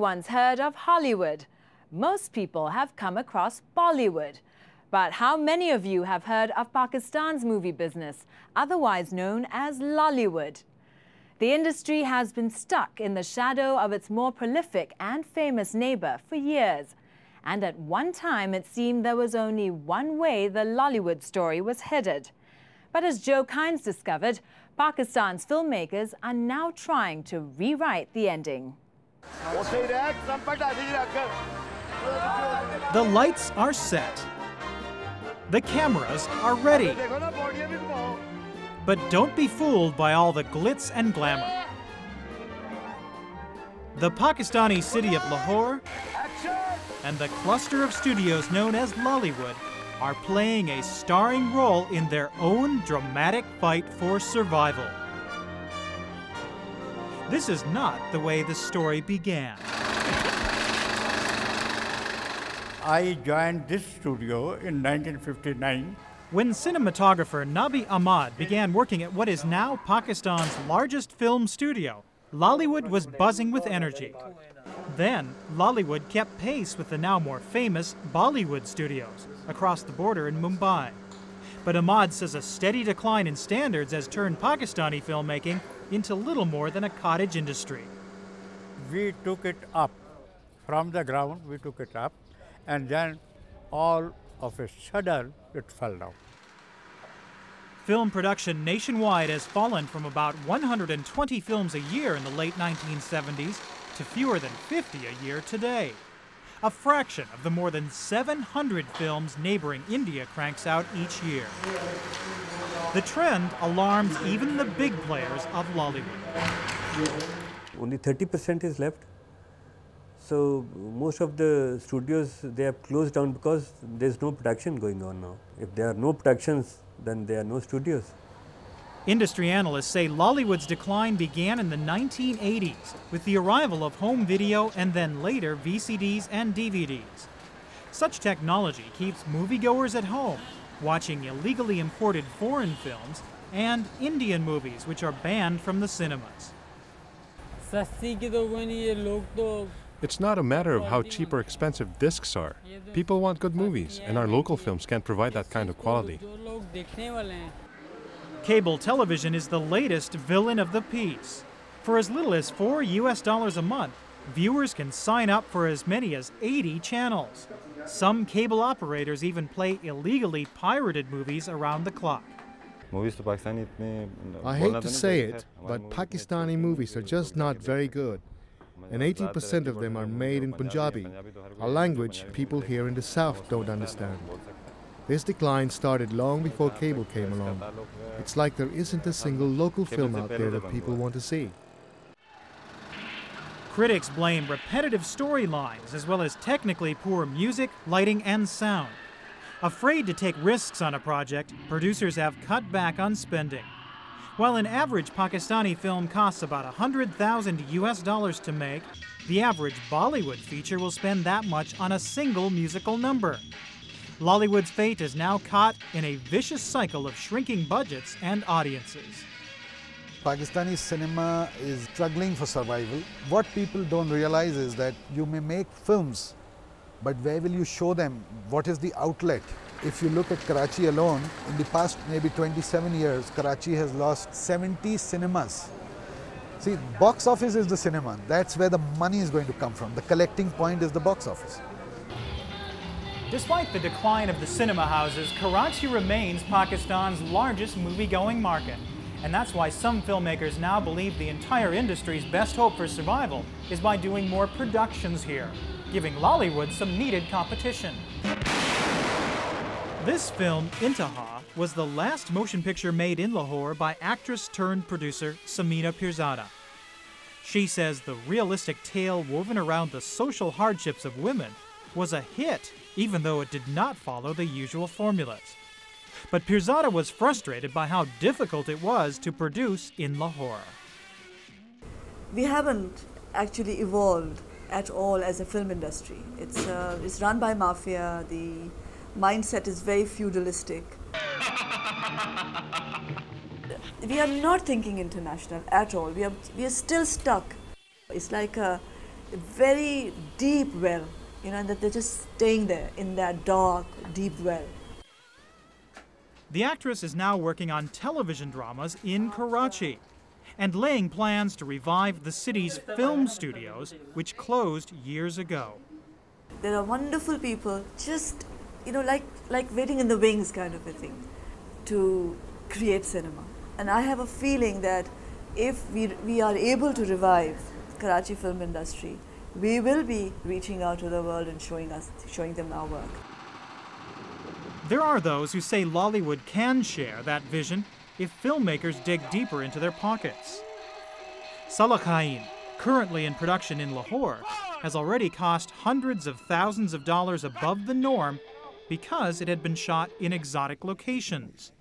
Everyone's heard of Hollywood. Most people have come across Bollywood. But how many of you have heard of Pakistan's movie business, otherwise known as Lollywood? The industry has been stuck in the shadow of its more prolific and famous neighbor for years. And at one time, it seemed there was only one way the Lollywood story was headed. But as Joe Kynes discovered, Pakistan's filmmakers are now trying to rewrite the ending. The lights are set. The cameras are ready. But don't be fooled by all the glitz and glamour. The Pakistani city of Lahore and the cluster of studios known as Lollywood are playing a starring role in their own dramatic fight for survival. This is not the way the story began. I joined this studio in 1959. When cinematographer Nabi Ahmad began working at what is now Pakistan's largest film studio, Lollywood was buzzing with energy. Then, Lollywood kept pace with the now more famous Bollywood studios across the border in Mumbai. But Ahmad says a steady decline in standards has turned Pakistani filmmaking into little more than a cottage industry. We took it up. From the ground, we took it up, and then all of a sudden, it fell down. Film production nationwide has fallen from about 120 films a year in the late 1970s to fewer than 50 a year today. A fraction of the more than 700 films neighboring India cranks out each year. The trend alarms even the big players of Lollywood. Only 30% is left. So most of the studios, they have closed down because there's no production going on now. If there are no productions, then there are no studios. Industry analysts say Lollywood's decline began in the 1980s with the arrival of home video and then later VCDs and DVDs. Such technology keeps moviegoers at home, watching illegally imported foreign films and Indian movies which are banned from the cinemas. It's not a matter of how cheap or expensive discs are. People want good movies, and our local films can't provide that kind of quality. Cable television is the latest villain of the piece. For as little as $4 a month, viewers can sign up for as many as 80 channels. Some cable operators even play illegally pirated movies around the clock. I hate to say it, but Pakistani movies are just not very good. And 80% of them are made in Punjabi, a language people here in the South don't understand. This decline started long before cable came along. It's like there isn't a single local film out there that people want to see. Critics blame repetitive storylines as well as technically poor music, lighting, and sound. Afraid to take risks on a project, producers have cut back on spending. While an average Pakistani film costs about $100,000 to make, the average Bollywood feature will spend that much on a single musical number. Lollywood's fate is now caught in a vicious cycle of shrinking budgets and audiences. Pakistani cinema is struggling for survival. What people don't realize is that you may make films, but where will you show them? What is the outlet? If you look at Karachi alone, in the past maybe 27 years, Karachi has lost 70 cinemas. See, box office is the cinema. That's where the money is going to come from. The collecting point is the box office. Despite the decline of the cinema houses, Karachi remains Pakistan's largest movie-going market. And that's why some filmmakers now believe the entire industry's best hope for survival is by doing more productions here, giving Lollywood some needed competition. This film, Intaha, was the last motion picture made in Lahore by actress-turned-producer Samina Pirzada. She says the realistic tale woven around the social hardships of women was a hit, even though it did not follow the usual formulas. But Pirzada was frustrated by how difficult it was to produce in Lahore. We haven't actually evolved at all as a film industry. It's run by mafia. The mindset is very feudalistic. We are not thinking international at all. We are still stuck. It's like a very deep well, you know, and that they're just staying there in that dark, deep well. The actress is now working on television dramas in Karachi and laying plans to revive the city's film studios, which closed years ago. There are wonderful people, just, you know, like waiting in the wings kind of a thing, to create cinema. And I have a feeling that if we are able to revive Karachi film industry, we will be reaching out to the world and showing them our work. There are those who say Lollywood can share that vision if filmmakers dig deeper into their pockets. Salakhain, currently in production in Lahore, has already cost hundreds of thousands of dollars above the norm because it had been shot in exotic locations.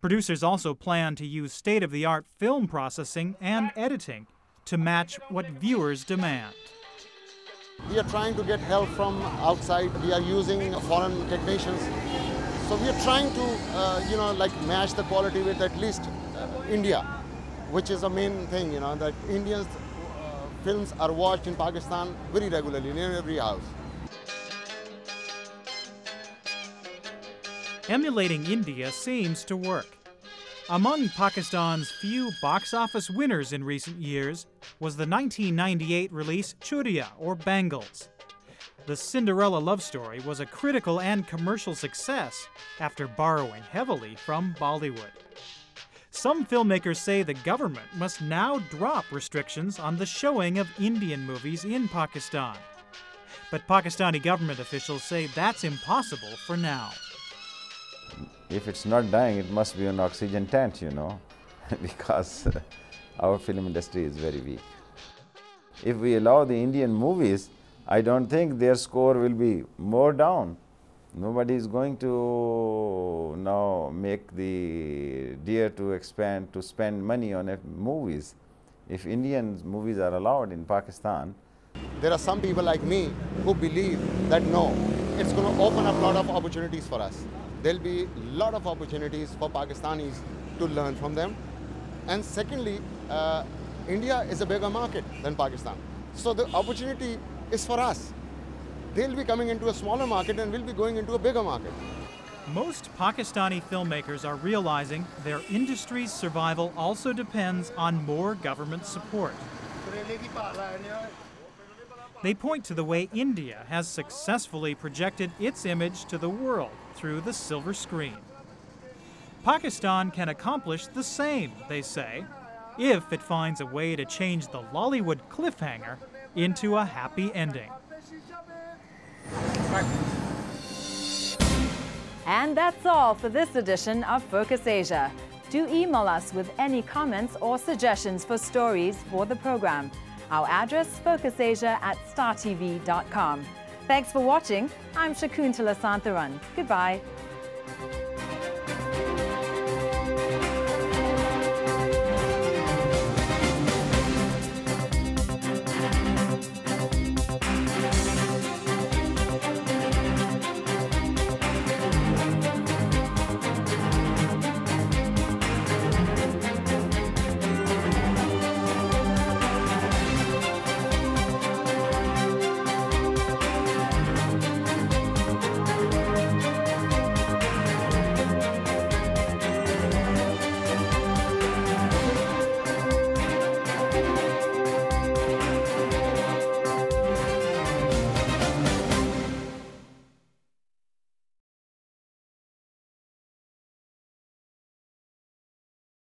Producers also plan to use state-of-the-art film processing and editing to match what viewers demand. We are trying to get help from outside. We are using foreign technicians. So we are trying to, match the quality with at least India, which is the main thing, that Indian films are watched in Pakistan very regularly in every house. Emulating India seems to work. Among Pakistan's few box office winners in recent years was the 1998 release Churiya, or Bangles. The Cinderella love story was a critical and commercial success after borrowing heavily from Bollywood. Some filmmakers say the government must now drop restrictions on the showing of Indian movies in Pakistan. But Pakistani government officials say that's impossible for now. If it's not dying, it must be an oxygen tent, because our film industry is very weak. If we allow the Indian movies, I don't think their score will be more down. Nobody is going to now make the dare to expand, to spend money on movies. If Indian movies are allowed in Pakistan. There are some people like me who believe that no, it's going to open up a lot of opportunities for us. There'll be a lot of opportunities for Pakistanis to learn from them. And secondly, India is a bigger market than Pakistan. So the opportunity is for us. They'll be coming into a smaller market and we'll be going into a bigger market. Most Pakistani filmmakers are realizing their industry's survival also depends on more government support. They point to the way India has successfully projected its image to the world through the silver screen. Pakistan can accomplish the same, they say, if it finds a way to change the Lollywood cliffhanger into a happy ending. And that's all for this edition of Focus Asia. Do email us with any comments or suggestions for stories for the program. Our address, focusasia@startv.com. Thanks for watching. I'm Shakuntala Santharan. Goodbye.